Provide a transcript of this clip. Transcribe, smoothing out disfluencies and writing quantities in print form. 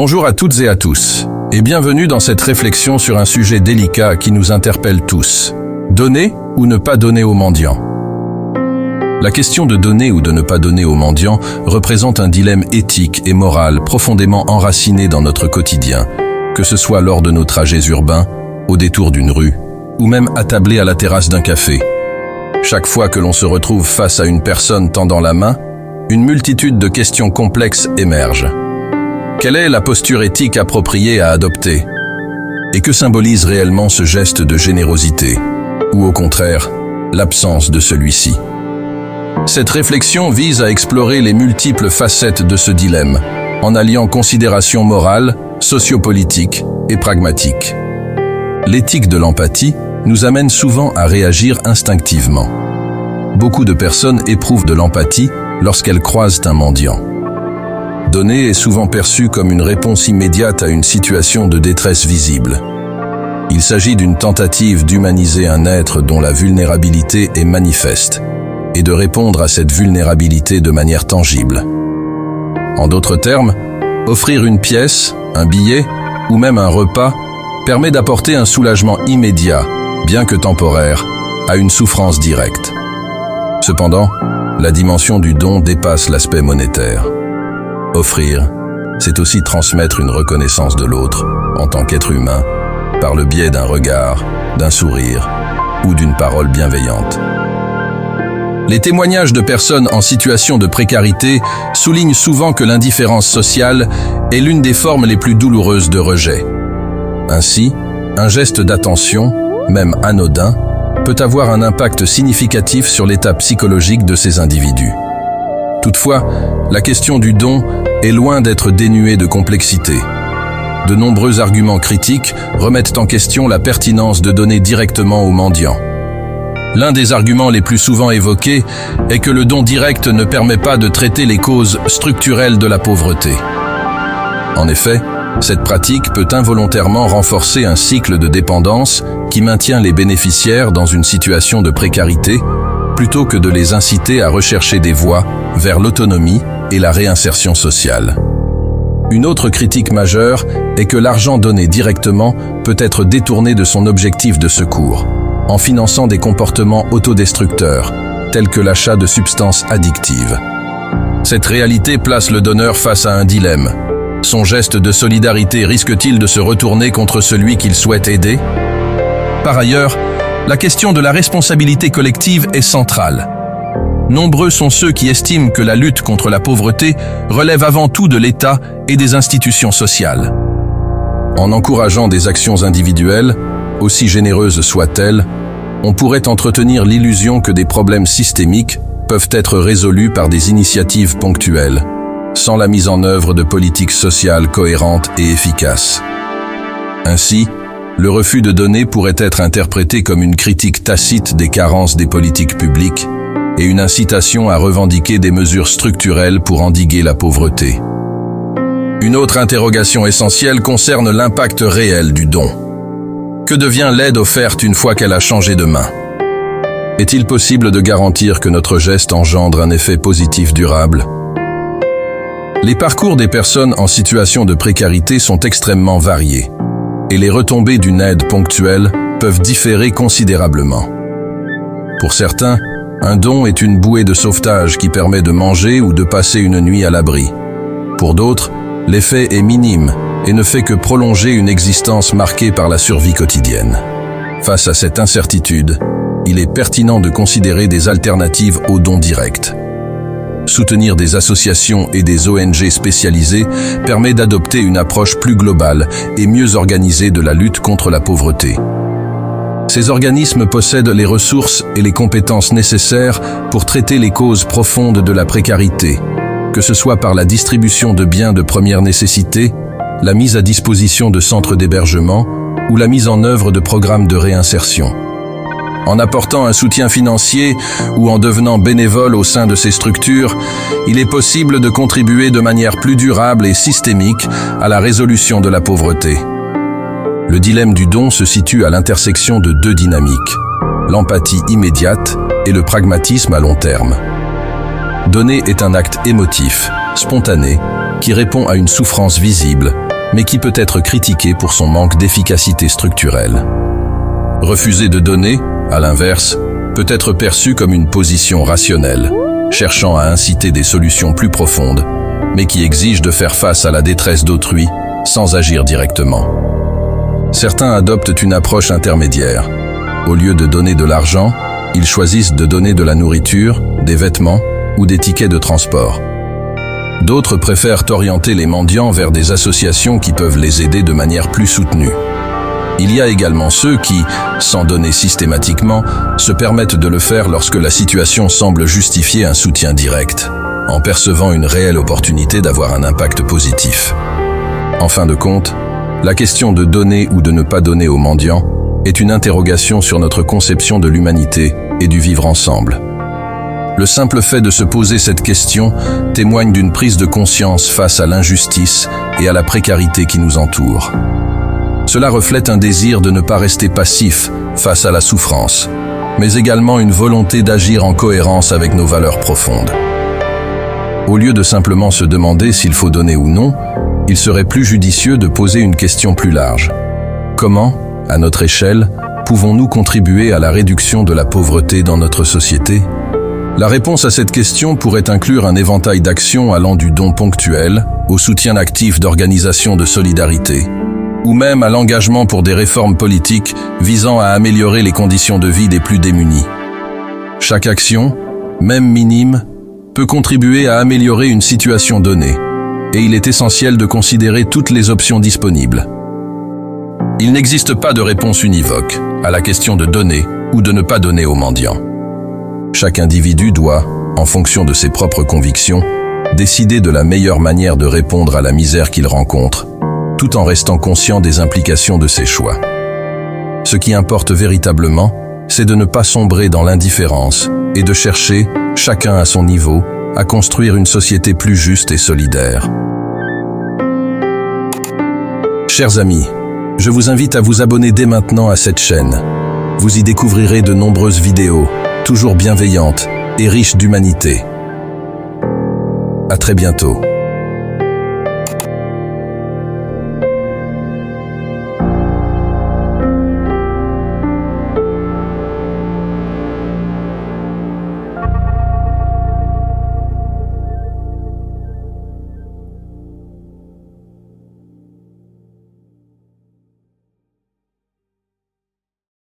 Bonjour à toutes et à tous, et bienvenue dans cette réflexion sur un sujet délicat qui nous interpelle tous. Donner ou ne pas donner aux mendiants? La question de donner ou de ne pas donner aux mendiants représente un dilemme éthique et moral profondément enraciné dans notre quotidien, que ce soit lors de nos trajets urbains, au détour d'une rue, ou même attablé à la terrasse d'un café. Chaque fois que l'on se retrouve face à une personne tendant la main, une multitude de questions complexes émergent. Quelle est la posture éthique appropriée à adopter? Et que symbolise réellement ce geste de générosité? Ou au contraire, l'absence de celui-ci? Cette réflexion vise à explorer les multiples facettes de ce dilemme, en alliant considérations morales, sociopolitiques et pragmatiques. L'éthique de l'empathie nous amène souvent à réagir instinctivement. Beaucoup de personnes éprouvent de l'empathie lorsqu'elles croisent un mendiant. Donner est souvent perçu comme une réponse immédiate à une situation de détresse visible. Il s'agit d'une tentative d'humaniser un être dont la vulnérabilité est manifeste, et de répondre à cette vulnérabilité de manière tangible. En d'autres termes, offrir une pièce, un billet ou même un repas permet d'apporter un soulagement immédiat, bien que temporaire, à une souffrance directe. Cependant, la dimension du don dépasse l'aspect monétaire. Offrir, c'est aussi transmettre une reconnaissance de l'autre, en tant qu'être humain, par le biais d'un regard, d'un sourire ou d'une parole bienveillante. Les témoignages de personnes en situation de précarité soulignent souvent que l'indifférence sociale est l'une des formes les plus douloureuses de rejet. Ainsi, un geste d'attention, même anodin, peut avoir un impact significatif sur l'état psychologique de ces individus. Toutefois, la question du don est loin d'être dénuée de complexité. De nombreux arguments critiques remettent en question la pertinence de donner directement aux mendiants. L'un des arguments les plus souvent évoqués est que le don direct ne permet pas de traiter les causes structurelles de la pauvreté. En effet, cette pratique peut involontairement renforcer un cycle de dépendance qui maintient les bénéficiaires dans une situation de précarité, plutôt que de les inciter à rechercher des voies vers l'autonomie et la réinsertion sociale. Une autre critique majeure est que l'argent donné directement peut être détourné de son objectif de secours, en finançant des comportements autodestructeurs, tels que l'achat de substances addictives. Cette réalité place le donneur face à un dilemme. Son geste de solidarité risque-t-il de se retourner contre celui qu'il souhaite aider? Par ailleurs, la question de la responsabilité collective est centrale. Nombreux sont ceux qui estiment que la lutte contre la pauvreté relève avant tout de l'État et des institutions sociales. En encourageant des actions individuelles, aussi généreuses soient-elles, on pourrait entretenir l'illusion que des problèmes systémiques peuvent être résolus par des initiatives ponctuelles, sans la mise en œuvre de politiques sociales cohérentes et efficaces. Ainsi, le refus de donner pourrait être interprété comme une critique tacite des carences des politiques publiques et une incitation à revendiquer des mesures structurelles pour endiguer la pauvreté. Une autre interrogation essentielle concerne l'impact réel du don. Que devient l'aide offerte une fois qu'elle a changé de main? Est-il possible de garantir que notre geste engendre un effet positif durable? Les parcours des personnes en situation de précarité sont extrêmement variés, et les retombées d'une aide ponctuelle peuvent différer considérablement. Pour certains, un don est une bouée de sauvetage qui permet de manger ou de passer une nuit à l'abri. Pour d'autres, l'effet est minime et ne fait que prolonger une existence marquée par la survie quotidienne. Face à cette incertitude, il est pertinent de considérer des alternatives aux dons directs. Soutenir des associations et des ONG spécialisées permet d'adopter une approche plus globale et mieux organisée de la lutte contre la pauvreté. Ces organismes possèdent les ressources et les compétences nécessaires pour traiter les causes profondes de la précarité, que ce soit par la distribution de biens de première nécessité, la mise à disposition de centres d'hébergement ou la mise en œuvre de programmes de réinsertion. En apportant un soutien financier ou en devenant bénévole au sein de ces structures, il est possible de contribuer de manière plus durable et systémique à la résolution de la pauvreté. Le dilemme du don se situe à l'intersection de deux dynamiques, l'empathie immédiate et le pragmatisme à long terme. Donner est un acte émotif, spontané, qui répond à une souffrance visible mais qui peut être critiqué pour son manque d'efficacité structurelle. Refuser de donner, à l'inverse, peut être perçu comme une position rationnelle, cherchant à inciter des solutions plus profondes, mais qui exige de faire face à la détresse d'autrui sans agir directement. Certains adoptent une approche intermédiaire. Au lieu de donner de l'argent, ils choisissent de donner de la nourriture, des vêtements ou des tickets de transport. D'autres préfèrent orienter les mendiants vers des associations qui peuvent les aider de manière plus soutenue. Il y a également ceux qui, sans donner systématiquement, se permettent de le faire lorsque la situation semble justifier un soutien direct, en percevant une réelle opportunité d'avoir un impact positif. En fin de compte, la question de donner ou de ne pas donner aux mendiants est une interrogation sur notre conception de l'humanité et du vivre ensemble. Le simple fait de se poser cette question témoigne d'une prise de conscience face à l'injustice et à la précarité qui nous entoure. Cela reflète un désir de ne pas rester passif face à la souffrance, mais également une volonté d'agir en cohérence avec nos valeurs profondes. Au lieu de simplement se demander s'il faut donner ou non, il serait plus judicieux de poser une question plus large. Comment, à notre échelle, pouvons-nous contribuer à la réduction de la pauvreté dans notre société ? La réponse à cette question pourrait inclure un éventail d'actions allant du don ponctuel au soutien actif d'organisations de solidarité, ou même à l'engagement pour des réformes politiques visant à améliorer les conditions de vie des plus démunis. Chaque action, même minime, peut contribuer à améliorer une situation donnée, et il est essentiel de considérer toutes les options disponibles. Il n'existe pas de réponse univoque à la question de donner ou de ne pas donner aux mendiants. Chaque individu doit, en fonction de ses propres convictions, décider de la meilleure manière de répondre à la misère qu'il rencontre, tout en restant conscient des implications de ses choix. Ce qui importe véritablement, c'est de ne pas sombrer dans l'indifférence et de chercher, chacun à son niveau, à construire une société plus juste et solidaire. Chers amis, je vous invite à vous abonner dès maintenant à cette chaîne. Vous y découvrirez de nombreuses vidéos, toujours bienveillantes et riches d'humanité. À très bientôt.